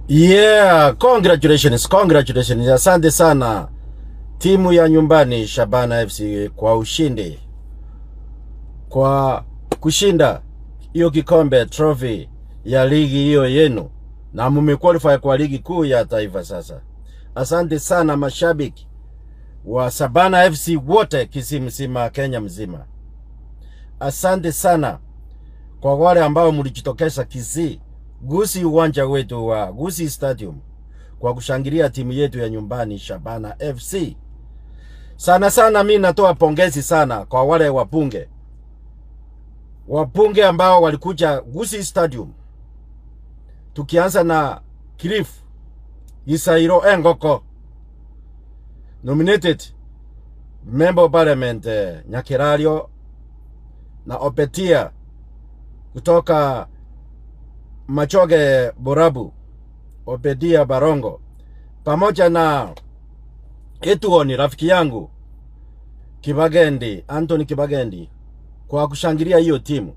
Yeah, congratulations. Asante sana timu ya nyumbani Shabana FC kwa ushindi, kwa kushinda hiyo kikombe trophy ya ligi hiyo yenu, na mumequalify kwa ligi kuu ya taifa sasa. Asante sana mashabiki wa Shabana FC wote Kisii mzima, Kenya mzima. Asante sana kwa wale ambao mlijitokeza Kisii, Kisii uwanja wetu wa Kisii Stadium kwa kushangilia timu yetu ya nyumbani Shabana FC. Sana mimi natoa pongezi sana kwa wale wabunge ambao walikuja Kisii Stadium. Tukianza na Cliff Isairo Engoko, nominated member of parliament Nyakirario, na Opetia kutoka Machoge Borabu, Opetia Barongo, pamoja na Etuoni rafiki yangu Anthony Kibagendi kwa kushangilia hiyo timu.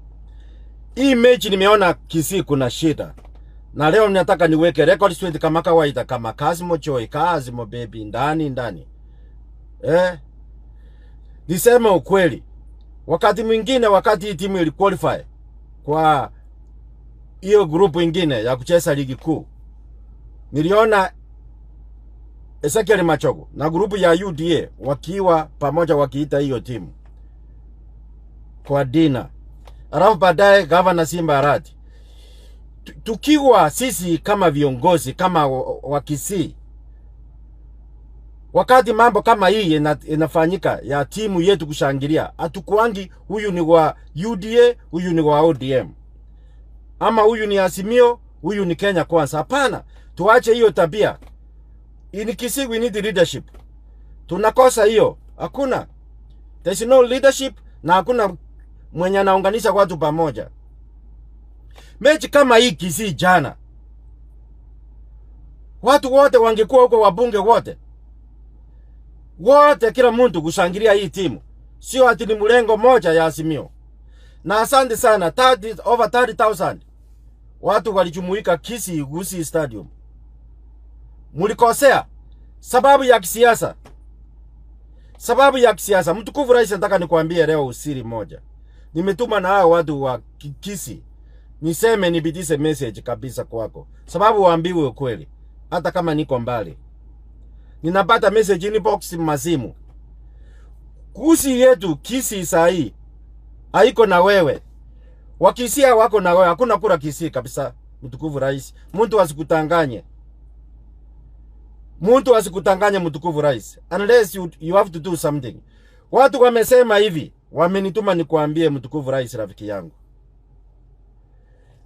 Hii mechi nimeona Kisii kuna shida, na leo ninataka niweke record straight kama kawaida, kama Kazimo Choy, Kazimo baby ndani. Nisema ukweli, wakati mwingine wakati hii timu ili qualify kwa hiyo grupu ingine ya kucheza ligi kuu, niliona Ezekiel Machogo na grupu ya UDA wakiwa pamoja wakiita hiyo timu kwa dina. Alafu baadaye Governor Simba Arati. Tukiwa sisi kama viongozi kama wa Kisii, wakati mambo kama hii inafanyika ya timu yetu kushangilia, hatukuangi huyu ni wa UDA, huyu ni wa ODM, ama huyu ni Azimio, huyu ni Kenya Kwanza. Hapana, tuache hiyo tabia. In Kisii we need leadership. Tunakosa hiyo. Hakuna. There's no leadership na hakuna mwenye anaunganisha watu pamoja. Mechi kama hii Kisii jana, watu wote wangekuwa huko, wabunge wote kila mtu kushangilia hii timu, sio ati ni mlengo moja ya Azimio. Na asante sana, over 30,000 watu walijumuika Kisii Stadium. Mulikosea sababu ya kisiasa. Mtukufu Rais, nataka nikwambie leo usiri moja. Nimetuma na hao watu wa Kisii niseme, nibidise message kabisa kwako, sababu waambiwe ukweli. Hata kama niko mbali, ninapata message inbox mazimu. Kisii yetu Kisii sahi haiko na wewe, wakisia wako na wewe. Hakuna kura Kisii kabisa. Mtukufu Rais, mtu asikutanganye. Mtukufu Rais, unless you have to do something. Watu wamesema hivi, wamenituma nikuambie Mtukufu Rais rafiki yangu,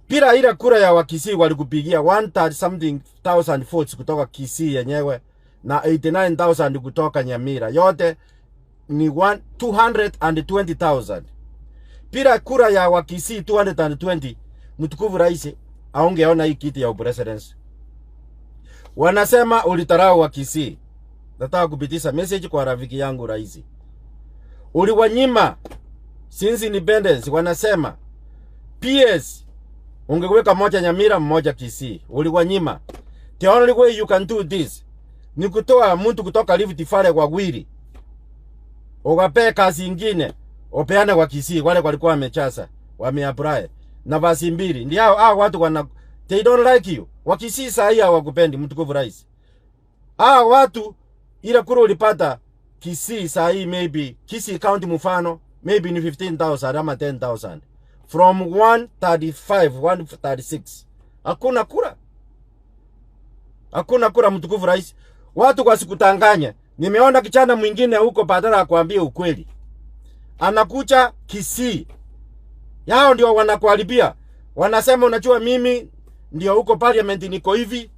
pira ile kura ya wakisii walikupigia 130,000 votes kutoka Kisii yenyewe na 89,000 kutoka Nyamira, yote ni 220,000. Pira kura ya wakisii 220, Mtukufu Rais aungeona hii kiti ya presidency. Wanasema ulitarau wa Kisii. Nataka kupitisha message kwa rafiki yangu Rais. Uliwanyima since independence. Wanasema PS ungeweka moja Nyamira, mmoja Kisii. Uliwanyima. The only way you can do this ni kutoa mtu kutoka Rift Valley kwa Gwiri, ukape kazi ingine opeane kwa Kisii. Wale walikuwa wamechaza, wameapply nafasi mbili. Ndio hao watu they don't like you. Wakisii sahi hawakupendi Mtukufu Rais. Watu ile kura ulipata Kisii sahi, maybe Kisii county mfano maybe ni 15,000 ama 10,000 from 135 136. Hakuna kura Mtukufu Rais. Watu wasikutanganye. Nimeona kichana mwingine huko badala ya kuambia ukweli, anakucha Kisii yao ndio wanakuharibia. Wanasema unajua mimi ndio huko parliament niko hivi,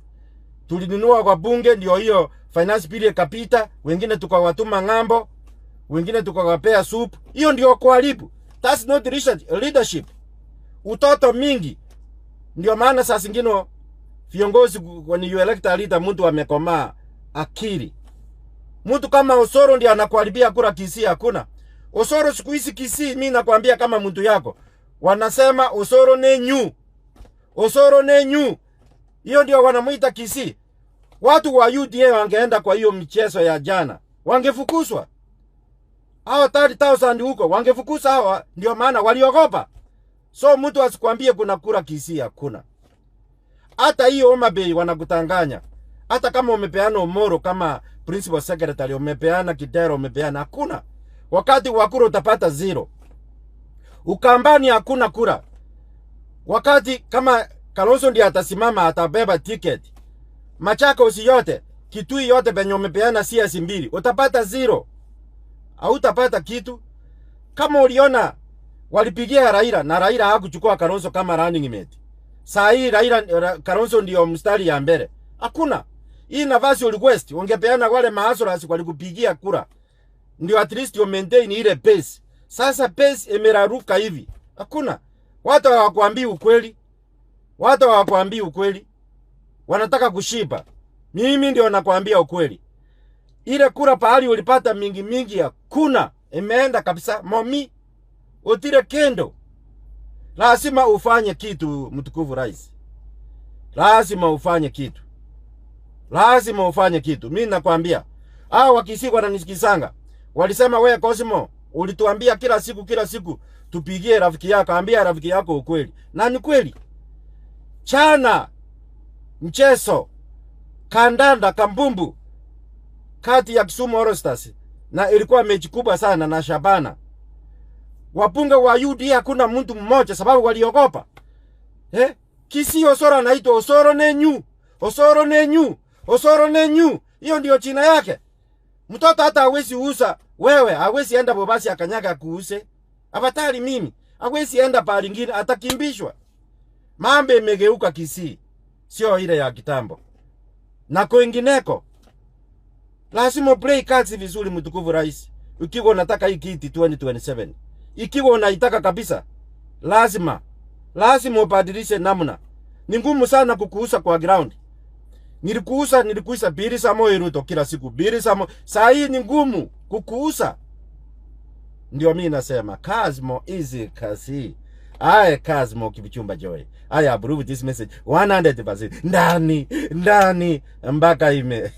tulinunua kwa bunge, ndio hiyo finance bill kapita, wengine tukawatuma ngambo, wengine tukawapea soup. Hiyo ndio kuharibu. That's not leadership. Utoto mingi. Ndio maana saa zingine viongozi when you elect a leader, mtu amekomaa akili. Mtu kama Osoro ndio anakuharibia kura Kisii. Hakuna Osoro siku hizi Kisii, mimi nakwambia kama mtu yako. Wanasema Osoro nenyu. Hiyo ndio wanamuita Kisii. Watu wa UDA wangeenda kwa hiyo michezo ya jana, wangefukuzwa. Hao 30,000 huko wangefukuza hawa, ndio maana waliogopa. So mtu asikwambie kuna kura Kisii, hakuna. Hata hiyo Homa Bay wanakutanganya. Hata kama umepeana Omoro kama principal secretary, umepeana Kidero, umepeana, hakuna. Wakati wa kura utapata 0. Ukambani hakuna kura. Wakati kama Kalonzo ndiye atasimama atabeba ticket, Machakos yote, Kitui yote penye umepeana CS 2, utapata 0. Hautapata kitu. Kama uliona walipigia Raila na Raila hakuchukua Kalonzo kama running mate. Saa hii Kalonzo ndio mstari ya mbele. Hakuna. Hii nafasi request ungepeana wale maasurasi walikupigia kura. Ndio at least you maintain ile pace. Sasa pace imeraruka hivi. Hakuna. Watu hawakuambii ukweli. Watu hawakuambii ukweli. Wanataka kushiba. Mimi ndio nakwambia ukweli. Ile kura pahali ulipata mingi hakuna. Imeenda kabisa. Momi utire kendo. Lazima ufanye kitu, mtukufu rais. Lazima ufanye kitu. Lazima ufanye kitu. Mimi nakwambia. Hao wa Kisii wananisikizanga. Walisema wewe Cosmo, ulituambia kila siku tupigie rafiki yako, ambia rafiki yako ukweli. Na ni kweli. Chana mchezo kandanda kambumbu kati ya Kisumu All Stars, na ilikuwa mechi kubwa sana na Shabana. Wabunge wa UDA hakuna mtu mmoja sababu waliogopa. Kisii Osoro anaitwa Osoro nenyu. Osoro nenyu. Osoro nenyu. Hiyo ndio jina yake. Mtoto hata hawezi uza, wewe hawezi enda Bobasi akanyaga kuuse. Abatali mimi, hawezi enda pahali ngine, atakimbishwa. Mambo imegeuka Kisii, sio ile ya kitambo. Na kwingineko, lazima play cards vizuri, mtukufu rais. Ukiwa unataka hii kiti 2027. Ikiwa unaitaka kabisa, lazima ubadilishe namna. Ni ngumu sana kukuuza kwa ground. Nilikuuza biri samo Ruto kila siku. Biri samo. Saa hii ni ngumu kukuuza. Ndio mimi nasema Kazmo easy Kisii. Kazmo kibichumba Choy. I approve this message 100%. Ndani mpaka ime